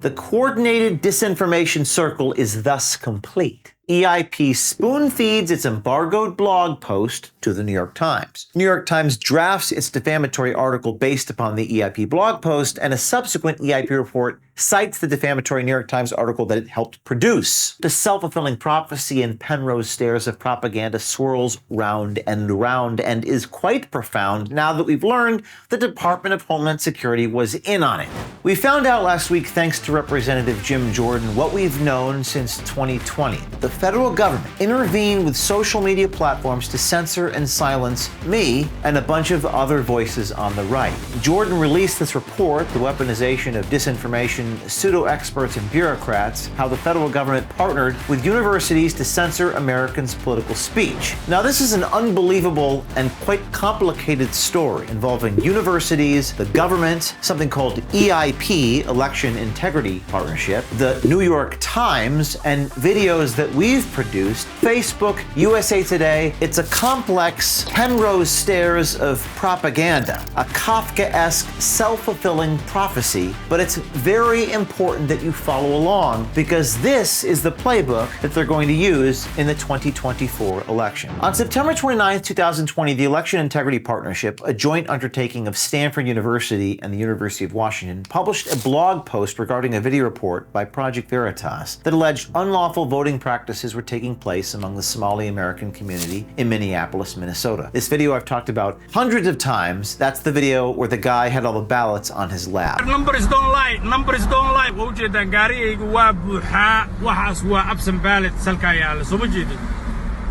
The coordinated disinformation circle is thus complete. EIP spoon-feeds its embargoed blog post to the New York Times. New York Times drafts its defamatory article based upon the EIP blog post, and a subsequent EIP report cites the defamatory New York Times article that it helped produce. The self-fulfilling prophecy in Penrose stairs of propaganda swirls round and is quite profound now that we've learned the Department of Homeland Security was in on it. We found out last week, thanks to Representative Jim Jordan, what we've known since 2020. The federal government intervened with social media platforms to censor and silence me and a bunch of other voices on the right. Jordan released this report, The Weaponization of Disinformation, Pseudo-Experts and Bureaucrats, How the Federal Government Partnered with Universities to Censor Americans' Political Speech. Now, this is an unbelievable and quite complicated story involving universities, the government, something called EIP, Election Integrity Partnership, the New York Times, and videos that we've produced, Facebook, USA Today. It's a complex Penrose stairs of propaganda, a Kafkaesque self-fulfilling prophecy, but it's very important that you follow along because this is the playbook that they're going to use in the 2024 election. On September 29, 2020, the Election Integrity Partnership, a joint undertaking of Stanford University and the University of Washington, published a blog post regarding a video report by Project Veritas that alleged unlawful voting practices were taking place among the Somali American community in Minneapolis, Minnesota. This video I've talked about hundreds of times. That's the video where the guy had all the ballots on his lap. Numbers don't lie. Numbers don't lie. Wajida gaarigaygu waa buuxaa. Waxaas waa absent ballot salka yaala. Soo ma jeedin.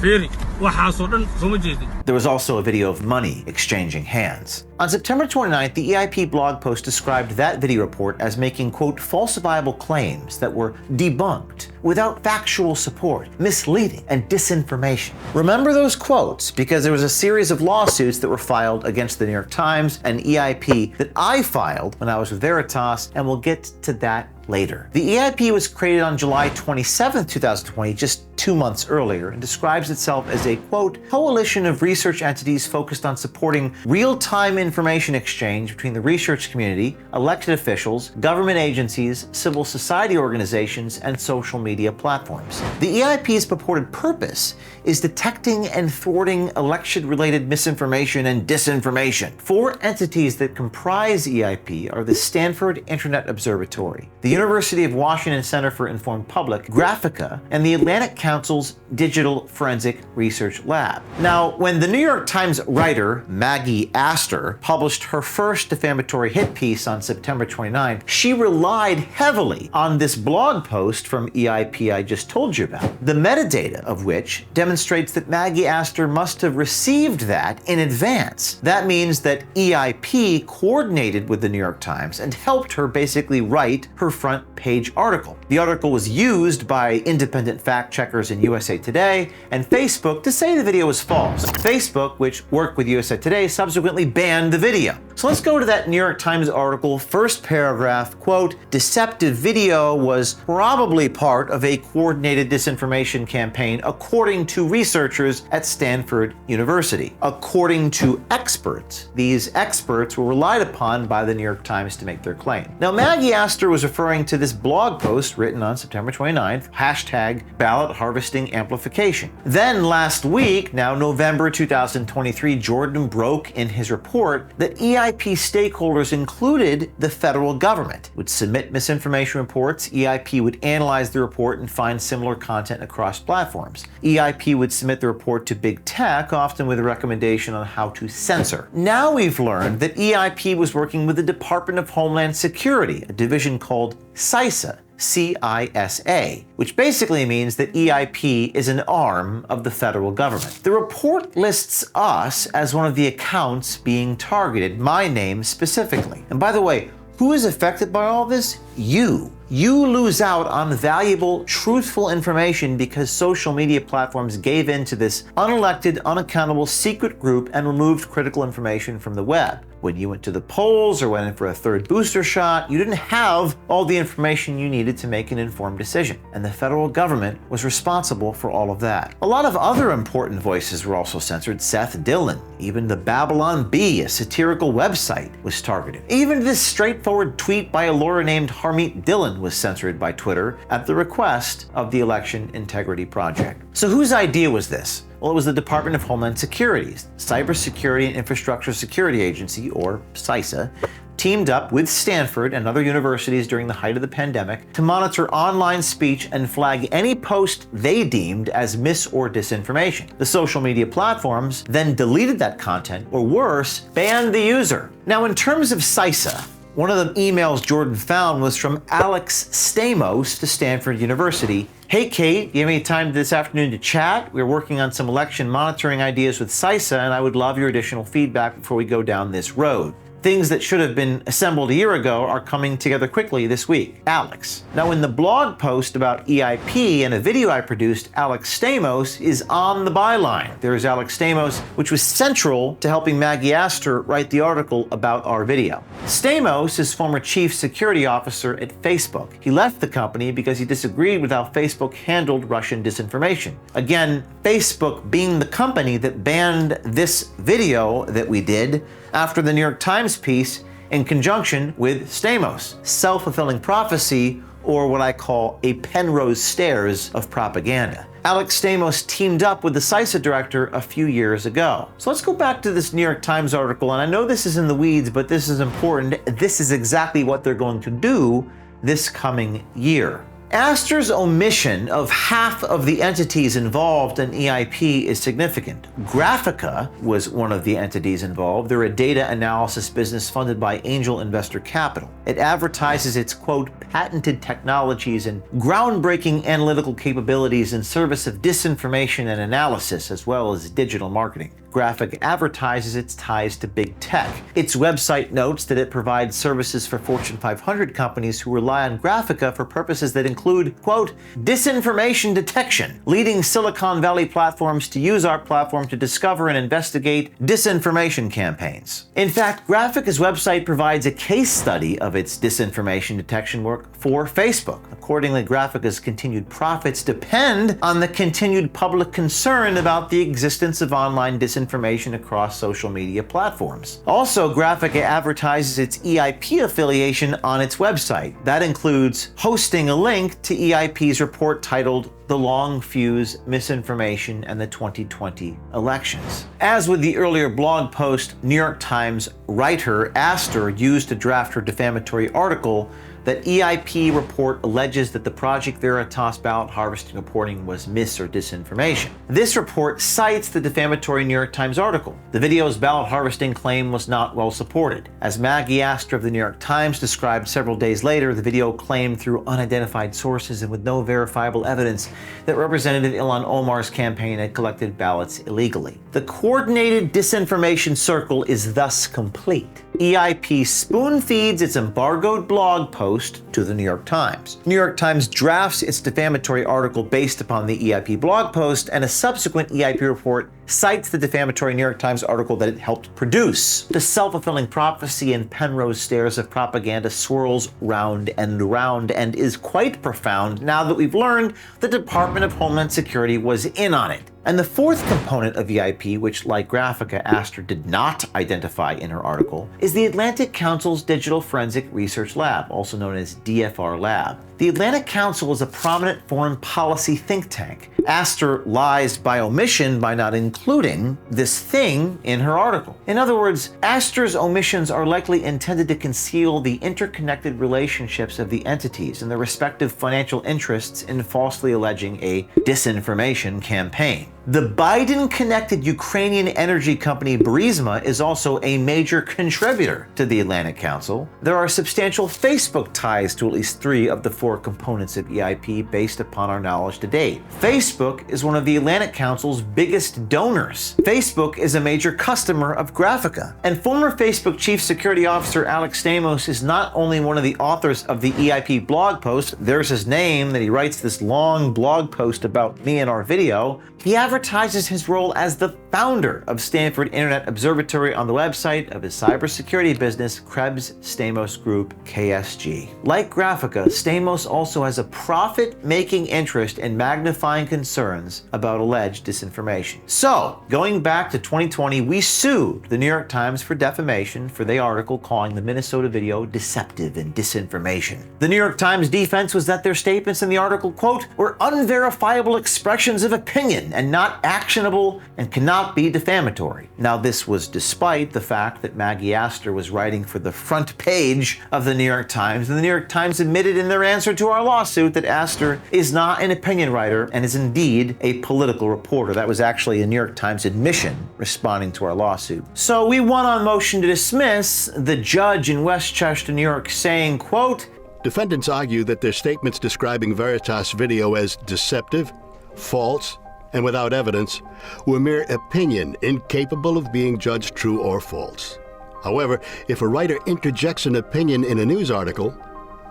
Fiiri. Waxaasoo dhan soo ma jeedin. There was also a video of money exchanging hands. On September 29th, the EIP blog post described that video report as making, quote, falsifiable claims that were debunked without factual support, misleading, and disinformation. Remember those quotes because there was a series of lawsuits that were filed against the New York Times and EIP that I filed when I was with Veritas, and we'll get to that later. The EIP was created on July 27, 2020, just 2 months earlier, and describes itself as a, quote, coalition of research entities focused on supporting real-time information exchange between the research community, elected officials, government agencies, civil society organizations, and social media platforms. The EIP's purported purpose is detecting and thwarting election-related misinformation and disinformation. 4 entities that comprise EIP are the Stanford Internet Observatory, the University of Washington Center for Informed Public, Graphica, and the Atlantic Council's Digital Forensic Research Lab. Now, when the New York Times writer Maggie Astor published her first defamatory hit piece on September 29th, she relied heavily on this blog post from EIP I just told you about, the metadata of which demonstrates that Maggie Astor must have received that in advance. That means that EIP coordinated with the New York Times and helped her basically write her front page article. The article was used by independent fact checkers in USA Today and Facebook to say the video was false. Facebook, which worked with USA Today, subsequently banned the video. So let's go to that New York Times article, first paragraph, quote, deceptive video was probably part of a coordinated disinformation campaign according to researchers at Stanford University. According to experts, these experts were relied upon by the New York Times to make their claim. Now, Maggie Astor was referring to this blog post written on September 29th, hashtag ballot harvesting amplification. Then last week, now November 2023, Jordan broke in his report that EIP stakeholders included the federal government, would submit misinformation reports, EIP would analyze the report and find similar content across platforms. EIP would submit the report to big tech, often with a recommendation on how to censor. Now we've learned that EIP was working with the Department of Homeland Security, a division called CISA, CISA, which basically means that EIP is an arm of the federal government. The report lists us as one of the accounts being targeted, my name specifically. And by the way, who is affected by all this? You. You lose out on valuable, truthful information because social media platforms gave in to this unelected, unaccountable secret group and removed critical information from the web. When you went to the polls or went in for a third booster shot, you didn't have all the information you needed to make an informed decision. And the federal government was responsible for all of that. A lot of other important voices were also censored. Seth Dillon, even the Babylon Bee, a satirical website, was targeted. Even this straightforward tweet by a lawyer named Harmeet Dillon was censored by Twitter at the request of the Election Integrity Project. So whose idea was this? Well, it was the Department of Homeland Security's Cybersecurity and Infrastructure Security Agency, or CISA, teamed up with Stanford and other universities during the height of the pandemic to monitor online speech and flag any post they deemed as mis or disinformation. The social media platforms then deleted that content, or worse, banned the user. Now, in terms of CISA, one of the emails Jordan found was from Alex Stamos to Stanford University. Hey Kate, you have any time this afternoon to chat? We're working on some election monitoring ideas with CISA, and I would love your additional feedback before we go down this road. Things that should have been assembled a year ago are coming together quickly this week. Alex. Now, in the blog post about EIP and a video I produced, Alex Stamos is on the byline. There's Alex Stamos, which was central to helping Maggie Astor write the article about our video. Stamos is former chief security officer at Facebook. He left the company because he disagreed with how Facebook handled Russian disinformation. Again, Facebook being the company that banned this video that we did after the New York Times piece in conjunction with Stamos. Self-fulfilling prophecy, or what I call a Penrose stairs of propaganda. Alex Stamos teamed up with the CISA director a few years ago. So let's go back to this New York Times article, and I know this is in the weeds, but this is important. This is exactly what they're going to do this coming year. Astor's omission of half of the entities involved in EIP is significant. Graphica was one of the entities involved. They're a data analysis business funded by angel investor capital. It advertises its, quote, patented technologies and groundbreaking analytical capabilities in service of disinformation and analysis, as well as digital marketing. Graphic advertises its ties to big tech. Its website notes that it provides services for Fortune 500 companies who rely on Graphica for purposes that include, quote, disinformation detection, leading Silicon Valley platforms to use our platform to discover and investigate disinformation campaigns. In fact, Graphica's website provides a case study of its disinformation detection work for Facebook. Accordingly, Graphica's continued profits depend on the continued public concern about the existence of online disinformation across social media platforms. Also, Graphica advertises its EIP affiliation on its website. That includes hosting a link to EIP's report titled The Long Fuse, Misinformation, and the 2020 Elections. As with the earlier blog post, New York Times writer Astor used to draft her defamatory article, that EIP report alleges that the Project Veritas ballot harvesting reporting was mis or disinformation. This report cites the defamatory New York Times article. The video's ballot harvesting claim was not well supported. As Maggie Astor of the New York Times described several days later, the video claimed through unidentified sources and with no verifiable evidence that Representative Ilhan Omar's campaign had collected ballots illegally. The coordinated disinformation circle is thus complete. EIP spoon feeds its embargoed blog post to the New York Times. New York Times drafts its defamatory article based upon the EIP blog post, and a subsequent EIP report cites the defamatory New York Times article that it helped produce. The self-fulfilling prophecy and Penrose stairs of propaganda swirls round and is quite profound now that we've learned the Department of Homeland Security was in on it. And the fourth component of EIP, which like Graphica, Astor did not identify in her article, is the Atlantic Council's Digital Forensic Research Lab, also known as DFR Lab. The Atlantic Council is a prominent foreign policy think tank. Astor lies by omission by not including this thing in her article. In other words, Astor's omissions are likely intended to conceal the interconnected relationships of the entities and their respective financial interests in falsely alleging a disinformation campaign. The Biden-connected Ukrainian energy company Burisma is also a major contributor to the Atlantic Council. There are substantial Facebook ties to at least 3 of the 4 components of EIP based upon our knowledge to date. Facebook is one of the Atlantic Council's biggest donors. Facebook is a major customer of Graphica. And former Facebook Chief Security Officer Alex Stamos is not only one of the authors of the EIP blog post, there's his name that he writes this long blog post about me and our video, he advertises advertises his role as the founder of Stanford Internet Observatory on the website of his cybersecurity business, Krebs Stamos Group, KSG. Like Graphica, Stamos also has a profit-making interest in magnifying concerns about alleged disinformation. So, going back to 2020, we sued the New York Times for defamation for the article calling the Minnesota video deceptive and disinformation. The New York Times defense was that their statements in the article, quote, were unverifiable expressions of opinion and not actionable and cannot be defamatory. Now, this was despite the fact that Maggie Astor was writing for the front page of the New York Times, and the New York Times admitted in their answer to our lawsuit that Astor is not an opinion writer and is indeed a political reporter. That was actually a New York Times admission responding to our lawsuit. So we won on motion to dismiss, the judge in Westchester, New York, saying, quote, defendants argue that their statements describing Veritas video as deceptive, false, and without evidence were mere opinion incapable of being judged true or false. However, if a writer interjects an opinion in a news article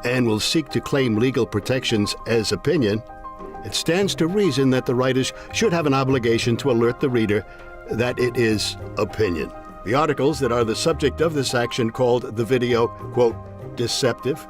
and will seek to claim legal protections as opinion, it stands to reason that the writers should have an obligation to alert the reader that it is opinion. The articles that are the subject of this action called the video, quote, deceptive,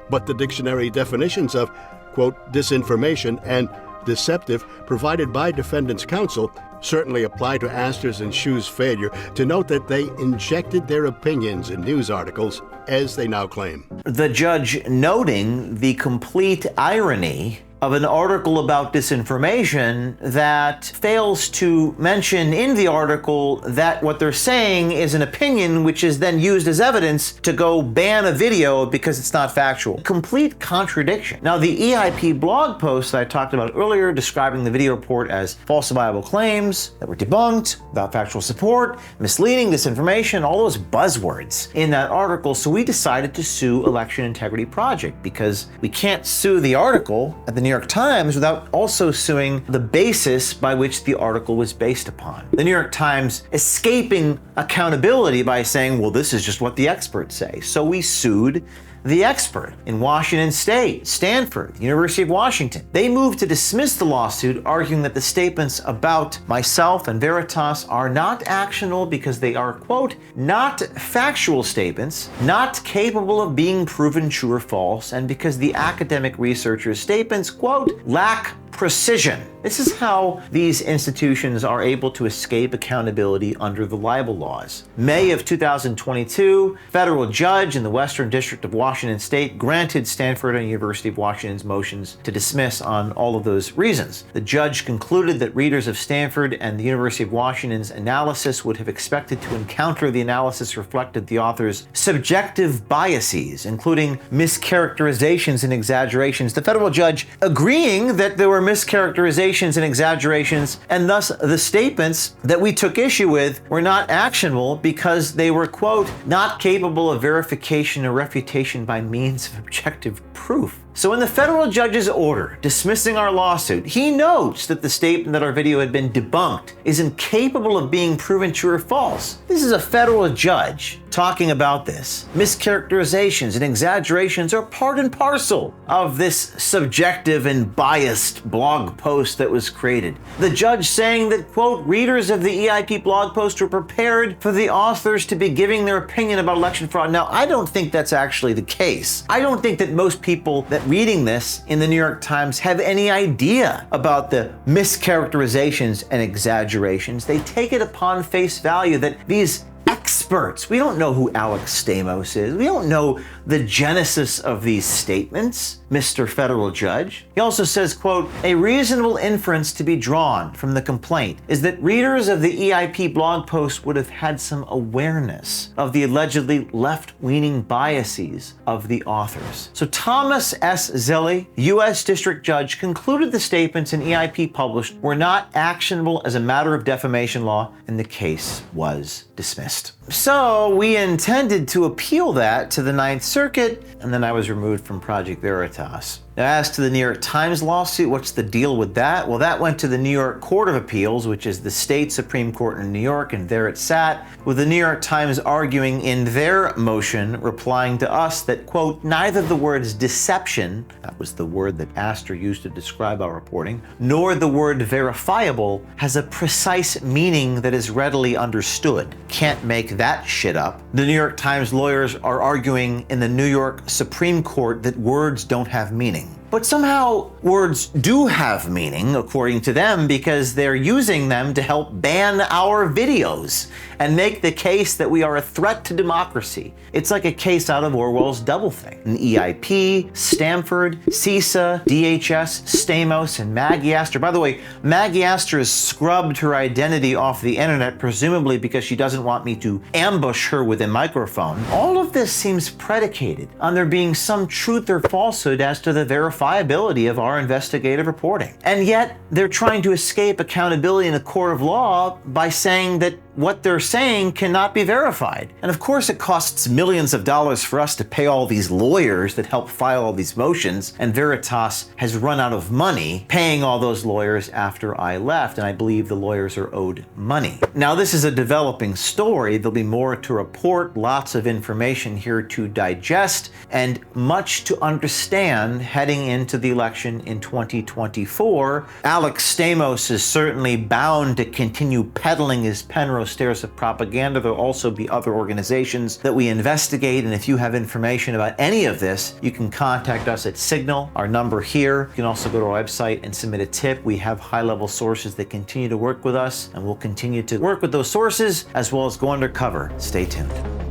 but the dictionary definitions of, quote, disinformation and deceptive provided by defendants' counsel certainly apply to Astor's and Shu's failure to note that they injected their opinions in news articles, as they now claim. The judge noting the complete irony of an article about disinformation that fails to mention in the article that what they're saying is an opinion which is then used as evidence to go ban a video because it's not factual. Complete contradiction. Now, the EIP blog post that I talked about earlier describing the video report as falsifiable claims that were debunked, without factual support, misleading, disinformation, all those buzzwords in that article. So we decided to sue Election Integrity Project because we can't sue the article at the New York Times without also suing the basis by which the article was based upon. The New York Times escaping accountability by saying, well, this is just what the experts say. So we sued the expert in Washington State, Stanford, University of Washington. They moved to dismiss the lawsuit, arguing that the statements about myself and Veritas are not actionable because they are, quote, not factual statements, not capable of being proven true or false, and because the academic researcher's statements, quote, lack precision. This is how these institutions are able to escape accountability under the libel laws. May of 2022, federal judge in the Western District of Washington State granted Stanford and University of Washington's motions to dismiss on all of those reasons. The judge concluded that readers of Stanford and the University of Washington's analysis would have expected to encounter the analysis reflected the author's subjective biases, including mischaracterizations and exaggerations. The federal judge agreeing that there were mischaracterizations and exaggerations, and thus the statements that we took issue with were not actionable because they were, quote, not capable of verification or refutation by means of objective proof. So in the federal judge's order dismissing our lawsuit, he notes that the statement that our video had been debunked is incapable of being proven true or false. This is a federal judge talking about this. Mischaracterizations and exaggerations are part and parcel of this subjective and biased blog post that was created. The judge saying that, quote, readers of the EIP blog post were prepared for the authors to be giving their opinion about election fraud. Now, I don't think that's actually the case. I don't think that most people that reading this in the New York Times have any idea about the mischaracterizations and exaggerations. They take it upon face value that these experts, we don't know who Alex Stamos is. We don't know the genesis of these statements, Mr. Federal Judge. He also says, quote, a reasonable inference to be drawn from the complaint is that readers of the EIP blog post would have had some awareness of the allegedly left-leaning biases of the authors. So Thomas S. Zilli, U.S. District Judge, concluded the statements in EIP published were not actionable as a matter of defamation law, and the case was dismissed. So we intended to appeal that to the Ninth Circuit, and then I was removed from Project Veritas. Now, as to the New York Times lawsuit, what's the deal with that? Well, that went to the New York Court of Appeals, which is the state Supreme Court in New York, and there it sat, with the New York Times arguing in their motion, replying to us that, quote, neither the words deception, that was the word that Astor used to describe our reporting, nor the word verifiable has a precise meaning that is readily understood. Can't make that shit up. The New York Times lawyers are arguing in the New York Supreme Court that words don't have meaning. But somehow words do have meaning, according to them, because they're using them to help ban our videos and make the case that we are a threat to democracy. It's like a case out of Orwell's Doublethink. An EIP, Stanford, CISA, DHS, Stamos, and Maggie Astor. By the way, Maggie Astor has scrubbed her identity off the internet, presumably because she doesn't want me to ambush her with a microphone. All of this seems predicated on there being some truth or falsehood as to the verifiability of our investigative reporting. And yet, they're trying to escape accountability in a court of law by saying that what they're saying cannot be verified. And of course, it costs millions of dollars for us to pay all these lawyers that help file all these motions, and Veritas has run out of money paying all those lawyers after I left, and I believe the lawyers are owed money. Now, this is a developing story. There'll be more to report, lots of information here to digest, and much to understand heading into the election in 2024. Alex Stamos is certainly bound to continue peddling his Penrose stairs of propaganda. There'll also be other organizations that we investigate, and if you have information about any of this, you can contact us at Signal, our number here. You can also go to our website and submit a tip. We have high-level sources that continue to work with us, and we'll continue to work with those sources as well as go undercover. Stay tuned.